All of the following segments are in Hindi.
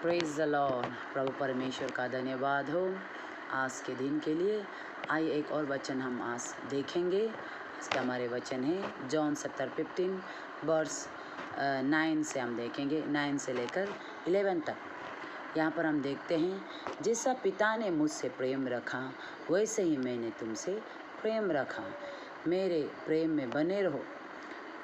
Praise the Lord. प्रभु परमेश्वर का धन्यवाद हो आज के दिन के लिए। आइए एक और वचन हम आज देखेंगे। इसका हमारे वचन है जॉन 7:15 वर्स 9 से हम देखेंगे, 9 से लेकर 11 तक। यहाँ पर हम देखते हैं, जैसा पिता ने मुझसे प्रेम रखा वैसे ही मैंने तुमसे प्रेम रखा, मेरे प्रेम में बने रहो।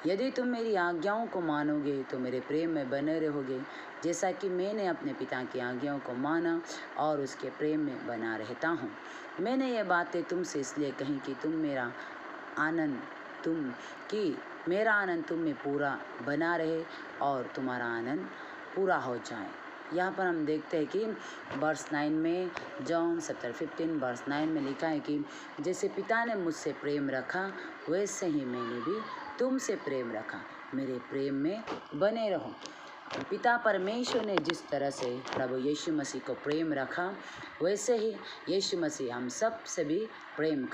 यदि तुम मेरी आज्ञाओं को मानोगे तो मेरे प्रेम में बने रहोगे, जैसा कि मैंने अपने पिता की आज्ञाओं को माना और उसके प्रेम में बना रहता हूँ। मैंने ये बातें तुमसे इसलिए कही कि मेरा आनंद तुम में पूरा बना रहे और तुम्हारा आनंद पूरा हो जाए। यहाँ पर हम देखते हैं कि वर्स 9 में, जॉन 7:15 वर्स 9 में लिखा है कि जैसे पिता ने मुझसे प्रेम रखा वैसे ही मैंने भी तुमसे प्रेम रखा, मेरे प्रेम में बने रहो। पिता परमेश्वर ने जिस तरह से प्रभु यीशु मसीह को प्रेम रखा वैसे ही यीशु मसीह हम सब से भी प्रेम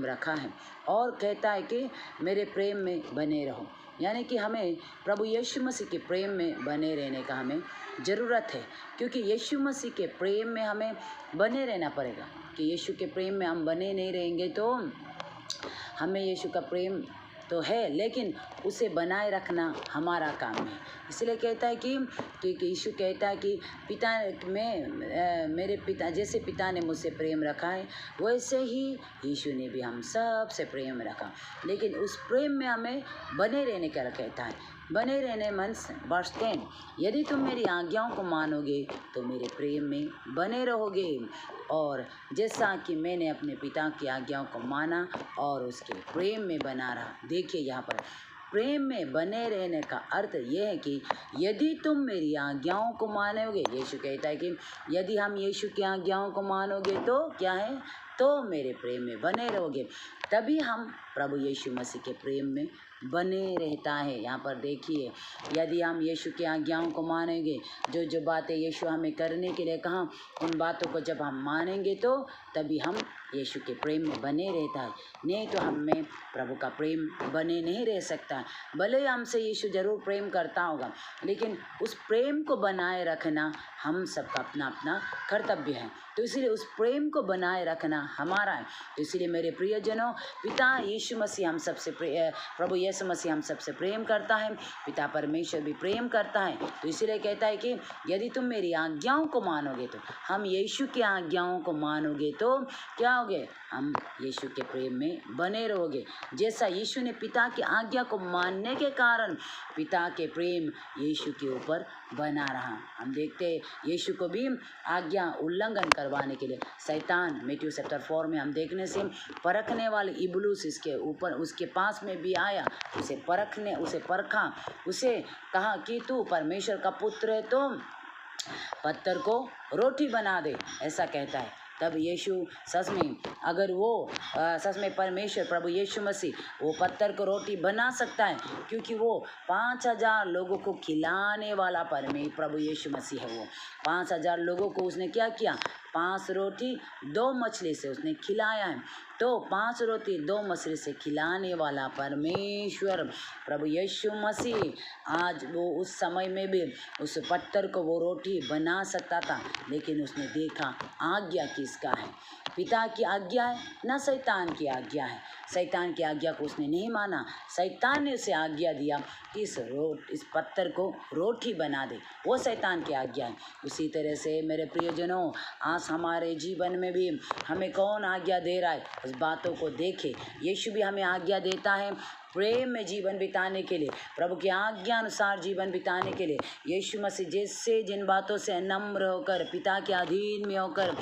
रखा है और कहता है कि मेरे प्रेम में बने रहो। यानी कि हमें प्रभु यीशु मसीह के प्रेम में बने रहने का हमें ज़रूरत है, क्योंकि यीशु मसीह के प्रेम में हमें बने रहना पड़ेगा। कि यीशु के प्रेम में हम बने नहीं रहेंगे तो हमें यीशु का प्रेम तो है, लेकिन उसे बनाए रखना हमारा काम है। इसलिए कहता है कि यीशु कहता है कि मेरे पिता, जैसे पिता ने मुझसे प्रेम रखा है वैसे ही यीशु ने भी हम सब से प्रेम रखा। लेकिन उस प्रेम में हमें बने रहने का कहता है। बने रहने मीन्स वर्स 10, यदि तुम मेरी आज्ञाओं को मानोगे तो मेरे प्रेम में बने रहोगे, और जैसा कि मैंने अपने पिता की आज्ञाओं को माना और उसके प्रेम में बना रहा। देखिए यहाँ पर प्रेम में बने रहने का अर्थ यह है कि यदि तुम मेरी आज्ञाओं को मानोगे, यीशु कहता है कि यदि हम यीशु की आज्ञाओं को मानोगे तो क्या है, तो मेरे प्रेम में बने रहोगे। तभी हम प्रभु यीशु मसीह के प्रेम में बने रहता है। यहाँ पर देखिए, यदि हम यीशु की आज्ञाओं को मानेंगे, जो बातें यीशु हमें करने के लिए कहा, उन बातों को जब हम मानेंगे तो तभी हम यीशु के प्रेम में बने रहता है। नहीं तो हम में प्रभु का प्रेम बने नहीं रह सकता। भले हमसे यीशु जरूर प्रेम करता होगा, लेकिन उस प्रेम को बनाए रखना हम सबका अपना अपना कर्तव्य है। तो इसीलिए उस प्रेम को बनाए रखना हमारा है। तो इसीलिए मेरे प्रियजनों, पिता यीशु मसीह हम सबसे प्रभु यीशु मसीह हम सबसे प्रेम करता है, पिता परमेश्वर भी प्रेम करता है। तो इसीलिए कहता है कि यदि तुम मेरी आज्ञाओं को मानोगे, तो हम यीशु की आज्ञाओं को मानोगे तो क्या होगे, हम यीशु के प्रेम में बने रहोगे। जैसा यीशु ने पिता की आज्ञा को मानने के कारण पिता के प्रेम यीशु के ऊपर बना रहा। हम देखते हैं यीशु को भी आज्ञा उल्लंघन करवाने के लिए शैतान, मैथ्यू 4 में हम देखने से परखने वाले इबलीस इसके ऊपर उसके पास में भी आया, उसे परखा, उसे कहा कि तू परमेश्वर का पुत्र है तो पत्थर को रोटी बना दे, ऐसा कहता है। तब यीशु सच में, अगर वो सच में परमेश्वर प्रभु यीशु मसीह वो पत्थर को रोटी बना सकता है, क्योंकि वो 5000 लोगों को खिलाने वाला प्रभु यीशु मसीह है। वो 5000 लोगों को उसने क्या किया, 5 रोटी 2 मछली से उसने खिलाया है। तो 5 रोटी 2 मछली से खिलाने वाला परमेश्वर प्रभु यीशु मसीह आज वो उस समय में भी उस पत्थर को वो रोटी बना सकता था, लेकिन उसने देखा आज्ञा किसका है, पिता की आज्ञा है ना शैतान की आज्ञा है। शैतान की आज्ञा को उसने नहीं माना। शैतान ने उसे आज्ञा दिया कि इस पत्थर को रोटी बना दे, वो शैतान की आज्ञा है। उसी तरह से मेरे प्रियजनों, आज हमारे जीवन में भी हमें कौन आज्ञा दे रहा है, उस बातों को देखे। यीशु भी हमें आज्ञा देता है प्रेम में जीवन बिताने के लिए, प्रभु की आज्ञा अनुसार जीवन बिताने के लिए। यीशु मसीह जैसे जिन बातों से नम्र होकर, पिता के अधीन में होकर,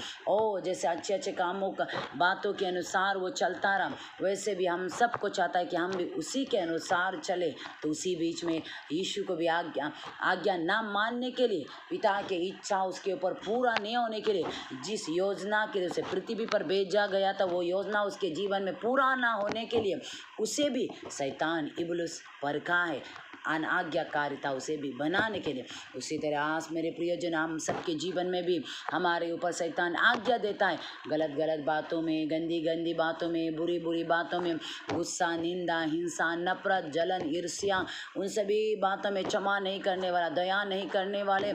जैसे अच्छे कामों का बातों के अनुसार वो चलता रहा, वैसे भी हम सबको चाहता है कि हम भी उसी के अनुसार चले। तो उसी बीच में यीशु को भी आज्ञा ना मानने के लिए, पिता की इच्छा उसके ऊपर पूरा नहीं होने के लिए, जिस योजना के लिए उसे पृथ्वी पर भेजा गया था, वो योजना उसके जीवन में पूरा ना होने के लिए उसे भी शैतान इबलीस परखा है, अनाज्ञाकारिता उसे भी बनाने के लिए। उसी तरह आज मेरे प्रियजन, हम सबके जीवन में भी हमारे ऊपर शैतान आज्ञा देता है, गलत बातों में, गंदी बातों में, बुरी बातों में, गुस्सा, निंदा, हिंसा, नफरत, जलन, ईर्ष्या, उन सभी बातों में क्षमा नहीं करने वाला, दया नहीं करने वाले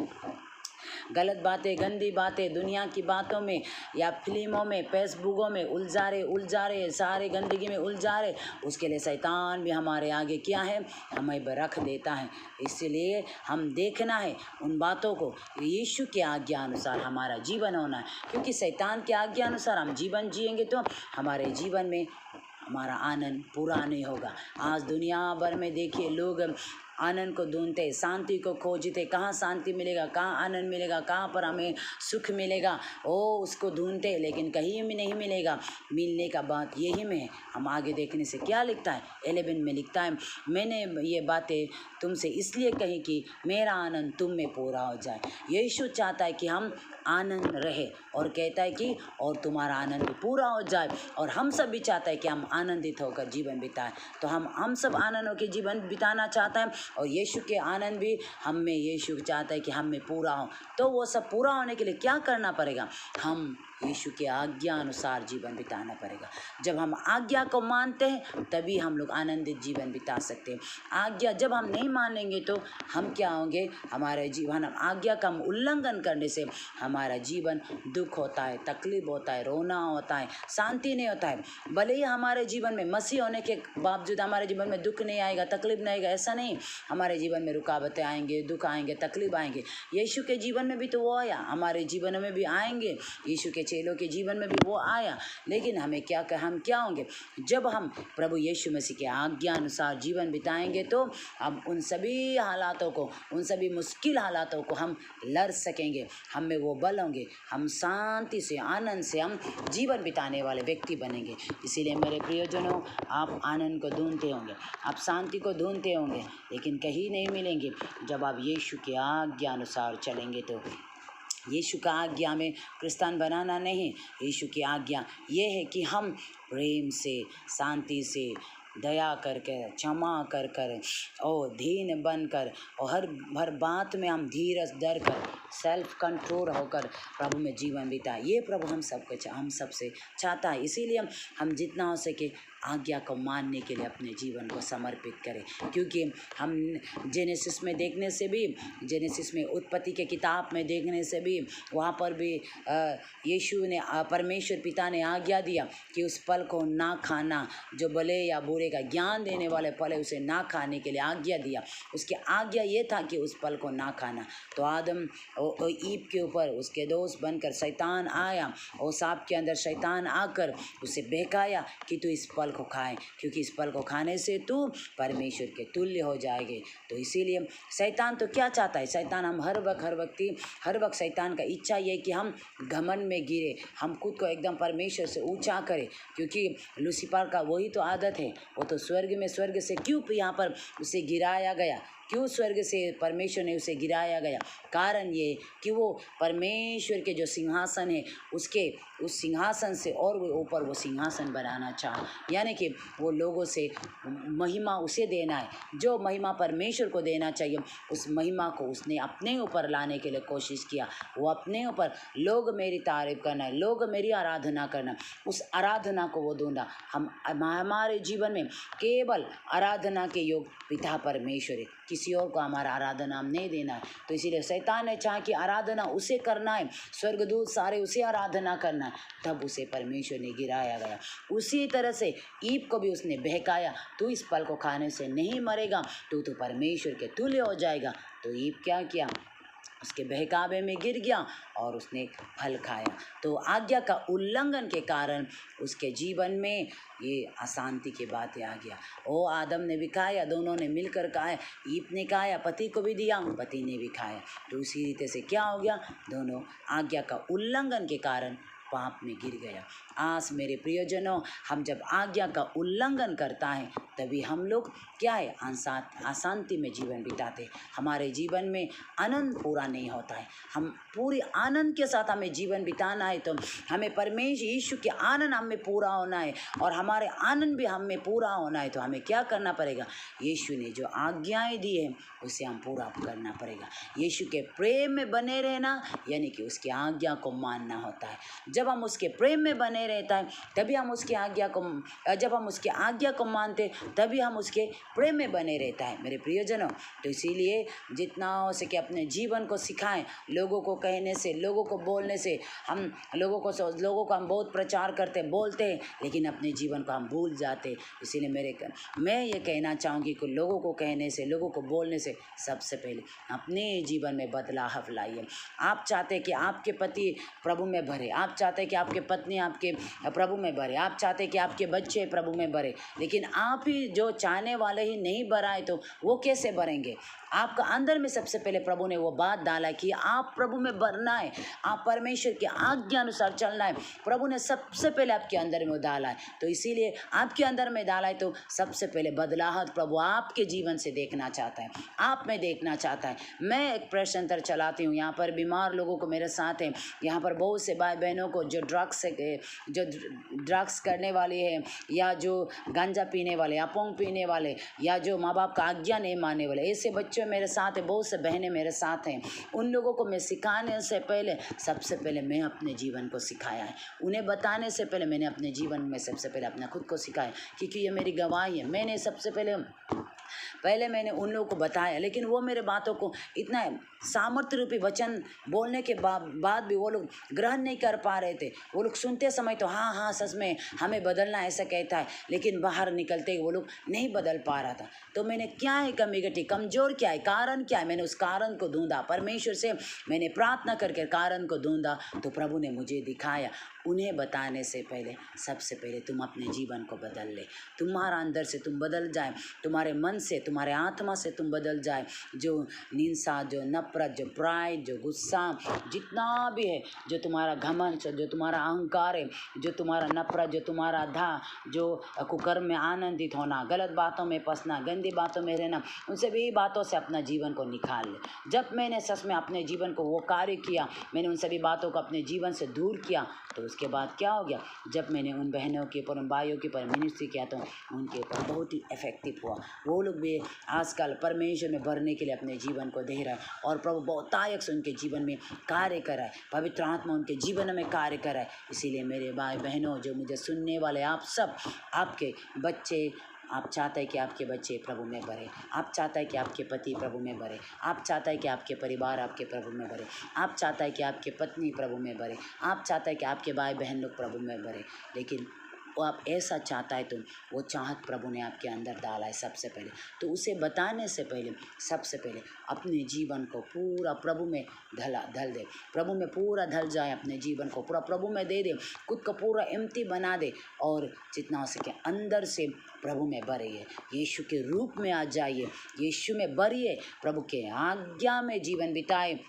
गलत बातें, गंदी बातें, दुनिया की बातों में या फिल्मों में, फेसबुकों में उलझा रहे, सारे गंदगी में उलझा रहे। उसके लिए शैतान भी हमारे आगे क्या है, हमें रख देता है। इसलिए हम देखना है उन बातों को, यीशु के आज्ञा अनुसार हमारा जीवन होना है, क्योंकि शैतान के आज्ञा अनुसार हम जीवन जिएंगे तो हमारे जीवन में हमारा आनंद पूरा नहीं होगा। आज दुनिया भर में देखिए लोग आनंद को ढूंढते, शांति को खोजते, कहाँ शांति मिलेगा, कहाँ आनंद मिलेगा, कहाँ पर हमें सुख मिलेगा, उसको ढूंढते, लेकिन कहीं भी नहीं मिलेगा। मिलने का बात यही में है। हम आगे देखने से क्या लिखता है, 11 में लिखता है, मैंने ये बातें तुमसे इसलिए कही कि मेरा आनंद तुम में पूरा हो जाए। यीशु चाहता है कि हम आनंद रहे और कहता है कि और तुम्हारा आनंद भी पूरा हो जाए। और हम सब भी चाहता है कि हम आनंदित होकर जीवन बिताएं। तो हम सब आनंद होकर जीवन बिताना चाहता है और यीशु के आनंद भी हम में, यीशु चाहता है कि हम में पूरा हो। तो वो सब पूरा होने के लिए क्या करना पड़ेगा, हम यीशु के आज्ञा अनुसार जीवन बिताना पड़ेगा। जब हम आज्ञा को मानते हैं तभी हम लोग आनंदित जीवन बिता सकते हैं। आज्ञा जब हम नहीं मानेंगे तो हम क्या होंगे, हमारे जीवन आज्ञा का उल्लंघन करने से हमारा जीवन दुख होता है, तकलीफ होता है, रोना होता है, शांति नहीं होता है। भले ही हमारे जीवन में मसीह होने के बावजूद हमारे जीवन में दुख नहीं आएगा, तकलीफ नहीं आएगा, ऐसा नहीं। हमारे जीवन में रुकावटें आएंगे, दुख आएंगे, तकलीफ आएंगे। यीशु के जीवन में भी तो वो आया, हमारे जीवन में भी आएंगे। यीशु के चेलों के जीवन में भी वो आया। लेकिन हमें हम क्या होंगे, जब हम प्रभु यीशु मसीह के आज्ञा अनुसार जीवन बिताएंगे तो हम उन सभी हालातों को, उन सभी मुश्किल हालातों को हम लड़ सकेंगे। हम में वो बल होंगे, हम शांति से, आनंद से हम जीवन बिताने वाले व्यक्ति बनेंगे। इसीलिए मेरे प्रियजनों, आप आनंद को ढूंढते होंगे, आप शांति को ढूंढते होंगे, लेकिन कहीं नहीं मिलेंगे। जब आप यीशु के आज्ञा अनुसार चलेंगे तो यीशु का आज्ञा में क्रिस्तान बनाना नहीं, यीशु की आज्ञा ये है कि हम प्रेम से, शांति से, दया करके, क्षमा कर कर और दीन बनकर और हर बात में हम धीरज धर कर, सेल्फ कंट्रोल होकर प्रभु में जीवन बिताए। ये प्रभु हम सबसे चाहता है। इसीलिए हम जितना हो सके आज्ञा को मानने के लिए अपने जीवन को समर्पित करें। क्योंकि हम जेनेसिस में देखने से भी, जेनेसिस में उत्पत्ति के किताब में देखने से भी, वहाँ पर भी यीशु ने, परमेश्वर पिता ने आज्ञा दिया कि उस फल को ना खाना, जो भले या बुरे का ज्ञान देने वाले फल है उसे ना खाने के लिए आज्ञा दिया। उसकी आज्ञा ये था कि उस फल को ना खाना। तो आदम और ईव के ऊपर उसके दोस्त बनकर शैतान आया और सांप के अंदर शैतान आकर उसे बहकाया कि तू इस फल को खाए, क्योंकि इस फल को खाने से तू परमेश्वर के तुल्य हो जाएंगे। तो इसीलिए शैतान तो क्या चाहता है, शैतान हम हर वक्त शैतान का इच्छा ये कि हम घमंड में गिरे, हम खुद को एकदम परमेश्वर से ऊंचा करें। क्योंकि लूसीफर का वही तो आदत है, वो तो स्वर्ग से क्यों यहाँ पर उसे गिराया गया, क्यों स्वर्ग से परमेश्वर ने उसे गिराया गया, कारण ये कि वो परमेश्वर के जो सिंहासन है उसके उस सिंहासन से और वो ऊपर वो सिंहासन बनाना चाहा। यानी कि वो लोगों से महिमा उसे देना है, जो महिमा परमेश्वर को देना चाहिए उस महिमा को उसने अपने ऊपर लाने के लिए कोशिश किया। वो अपने ऊपर, लोग मेरी तारीफ करना है, लोग मेरी आराधना करना, उस आराधना को वो ढूंढा। हमारे जीवन में केवल आराधना के योग पिता परमेश्वर है, किसी और को हमारा आराधना हम नहीं देना है। तो इसीलिए शैतान ने चाहा कि आराधना उसे करना है, स्वर्गदूत सारे उसे आराधना करना है, तब उसे परमेश्वर ने गिराया गया। उसी तरह से ईव को भी उसने बहकाया, तू इस फल को खाने से नहीं मरेगा, तू तो परमेश्वर के तुल्य हो जाएगा। तो ईव क्या किया, उसके बहकावे में गिर गया और उसने फल खाया। तो आज्ञा का उल्लंघन के कारण उसके जीवन में ये अशांति की बातें आ गया। ओ आदम ने भी खाया, दोनों ने मिलकर खाया, ईव ने खाया, पति को भी दिया, पति ने भी खाया। तो उसी रीते से क्या हो गया, दोनों आज्ञा का उल्लंघन के कारण पाप में गिर गया। आज मेरे प्रियजनों, हम जब आज्ञा का उल्लंघन करता है तभी हम लोग क्या है, अशांति में जीवन बिताते। हमारे जीवन में आनंद पूरा नहीं होता है। हम पूरी आनंद के साथ हमें जीवन बिताना है तो हमें परमेश्वर यीशु के आनंद हम में पूरा होना है और हमारे आनंद भी हम में पूरा होना है। तो हमें क्या करना पड़ेगा, यीशु ने जो आज्ञाएं दी है उसे हम पूरा करना पड़ेगा। यीशु के प्रेम में बने रहना यानी कि उसकी आज्ञा को मानना होता है। जब हम उसके प्रेम में बने रहता है तभी हम उसकी आज्ञा को, जब हम उसकी आज्ञा को मानते तभी हम उसके प्रेम में बने रहता है मेरे प्रियजनों। तो इसीलिए जितना हो सके अपने जीवन को सिखाएं। लोगों को कहने से, लोगों को बोलने से, हम लोगों को हम बहुत प्रचार करते बोलते हैं, लेकिन अपने जीवन को हम भूल जाते। इसीलिए मैं ये कहना चाहूँगी कि लोगों को कहने से, लोगों को बोलने से सबसे पहले अपने जीवन में बदलाव लाइए। आप चाहते कि आपके पति प्रभु में भरे, आप चाहते कि आपके पत्नी आपके प्रभु में भरे, आप चाहते कि आपके बच्चे प्रभु में भरे, लेकिन आप ही जो चाहने वाले ही नहीं भराए तो वो कैसे भरेंगे? आपका अंदर में सबसे पहले प्रभु ने वो बात डाला कि आप प्रभु में भरना है, आप परमेश्वर की आज्ञा अनुसार चलना है। प्रभु ने सबसे पहले आपके अंदर में डाला है, तो इसीलिए आपके अंदर में डाला है तो सबसे पहले बदलाव प्रभु आपके जीवन से देखना चाहता है, आप में देखना चाहता है। मैं एक प्रश्नोत्तर चलाती हूँ, यहाँ पर बीमार लोगों को मेरे साथ हैं, यहाँ पर बहुत से भाई बहनों को जो ड्रग्स करने वाले हैं, या जो गांजा पीने वाले, अपोंग पीने वाले, या जो माँ बाप का आज्ञा नहीं मानने वाले, ऐसे बच्चे मेरे साथ हैं, बहुत से बहनें मेरे साथ हैं। उन लोगों को मैं सिखाने से पहले सबसे पहले मैं अपने जीवन को सिखाया है। उन्हें बताने से पहले मैंने अपने जीवन में सबसे पहले अपना खुद को सिखाया, क्योंकि ये मेरी गवाही है। मैंने सबसे पहले मैंने उन लोगों को बताया, लेकिन वो मेरे बातों को इतना सामर्थ्य रूपी वचन बोलने के बाद भी वो लोग ग्रहण नहीं कर पा रहे थे। वो लोग सुनते समय तो हाँ हाँ सच में हमें बदलना ऐसा कहता है, लेकिन बाहर निकलते वो लोग नहीं बदल पा रहा था। तो मैंने क्या है कमी घटी, कमजोर क्या है, कारण क्या है, मैंने उस कारण को ढूंढा, परमेश्वर से मैंने प्रार्थना करके कारण को ढूंढा, तो प्रभु ने मुझे दिखाया। उन्हें बताने से पहले सबसे पहले तुम अपने जीवन को बदल ले, तुम्हारा अंदर से तुम बदल जाए, तुम्हारे मन से, तुम्हारे आत्मा से तुम बदल जाए। जो हिंसा, जो नफरत, जो प्राइड, जो गुस्सा, जितना भी है, जो तुम्हारा घमंड, जो तुम्हारा अहंकार है, जो तुम्हारा नफरत, जो तुम्हारा जो कुकर्म में आनंदित होना, गलत बातों में फंसना, गंदी बातों में रहना, उन सभी बातों से अपना जीवन को निकाल ले। जब मैंने सच में अपने जीवन को वो कार्य किया, मैंने उन सभी बातों को अपने जीवन से दूर किया, तो उसके बाद क्या हो गया, जब मैंने उन बहनों के ऊपर, उन भाइयों के ऊपर मिनिस्ट्री किया तो उनके ऊपर बहुत ही इफेक्टिव हुआ। वो लोग भी आजकल परमेश्वर में भरने के लिए अपने जीवन को दे रहा है, और प्रभु बहुतायक से उनके जीवन में कार्य कर रहा है, पवित्र आत्मा उनके जीवन में कार्य कर रहा है। इसीलिए मेरे भाई बहनों, जो मुझे सुनने वाले आप सब, आपके बच्चे, आप चाहते हैं कि आपके बच्चे प्रभु में भरे, आप चाहते हैं कि आपके पति प्रभु में भरे, आप चाहते हैं कि आपके परिवार आपके प्रभु में भरे, आप चाहते हैं कि आपके पत्नी प्रभु में भरे, आप चाहते हैं कि आपके भाई बहन लोग प्रभु में भरे। लेकिन वो आप ऐसा चाहता है तो वो चाहत प्रभु ने आपके अंदर डाला है सबसे पहले। तो उसे बताने से पहले सबसे पहले अपने जीवन को पूरा प्रभु में ढल दे, प्रभु में पूरा ढल जाए, अपने जीवन को पूरा प्रभु में दे दे, खुद को पूरा एम्प्टी बना दे, और जितना हो सके अंदर से प्रभु में भरिए, यीशु के रूप में आ जाइए, यीशु में भरिए, प्रभु के आज्ञा में जीवन बिताए।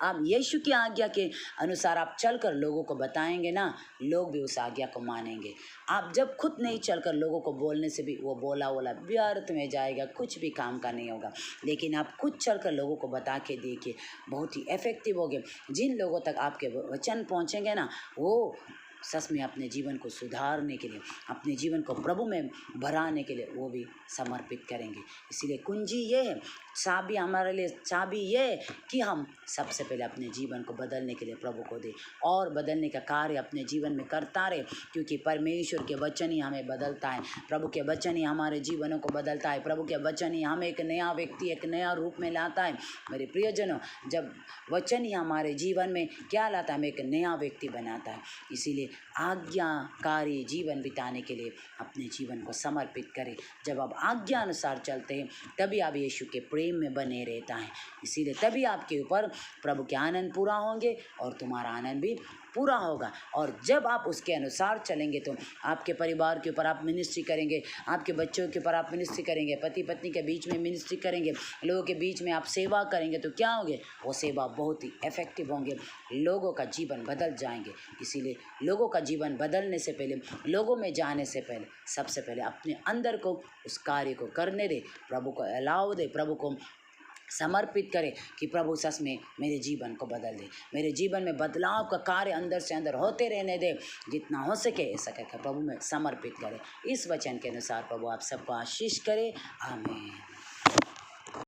आप यीशु की आज्ञा के अनुसार आप चलकर लोगों को बताएंगे ना, लोग भी उस आज्ञा को मानेंगे। आप जब खुद नहीं चलकर लोगों को बोलने से भी वो बोला व्यर्थ में जाएगा, कुछ भी काम का नहीं होगा। लेकिन आप खुद चलकर लोगों को बता के देखिए, बहुत ही इफेक्टिव होगे। जिन लोगों तक आपके वचन पहुँचेंगे ना, वो सच में अपने जीवन को सुधारने के लिए, अपने जीवन को प्रभु में भराने के लिए वो भी समर्पित करेंगे। इसीलिए कुंजी ये है, चाबी हमारे लिए चाबी ये है कि हम सबसे पहले अपने जीवन को बदलने के लिए प्रभु को दें, और बदलने का कार्य अपने जीवन में करता रहे, क्योंकि परमेश्वर के वचन ही हमें बदलता है, प्रभु के वचन ही हमारे जीवनों को बदलता है, प्रभु के वचन ही हमें एक नया व्यक्ति, एक नया रूप में लाता है। मेरे प्रियजनों, जब वचन ही हमारे जीवन में क्या लाता है, हमें एक नया व्यक्ति बनाता है। इसीलिए आज्ञाकारी जीवन बिताने के लिए अपने जीवन को समर्पित करें। जब आप आज्ञा अनुसार चलते हैं तभी आप यीशु के प्रेम में बने रहता है। इसीलिए तभी आपके ऊपर प्रभु के आनंद पूरा होंगे और तुम्हारा आनंद भी पूरा होगा। और जब आप उसके अनुसार चलेंगे तो आपके परिवार के ऊपर आप मिनिस्ट्री करेंगे, आपके बच्चों के ऊपर आप मिनिस्ट्री करेंगे, पति पत्नी के बीच में मिनिस्ट्री करेंगे, लोगों के बीच में आप सेवा करेंगे, तो क्या होंगे, वो सेवा बहुत ही इफेक्टिव होंगे, लोगों का जीवन बदल जाएंगे। इसीलिए लोगों का जीवन बदलने से पहले, लोगों में जाने से पहले सबसे पहले अपने अंदर को उस कार्य को करने दे, प्रभु को अलाव दे, प्रभु को समर्पित करें कि प्रभु सच में मेरे जीवन को बदल दे, मेरे जीवन में बदलाव का कार्य अंदर से अंदर होते रहने दे। जितना हो सके ऐसा करके प्रभु में समर्पित करें। इस वचन के अनुसार प्रभु आप सबको आशीष करे। आमीन।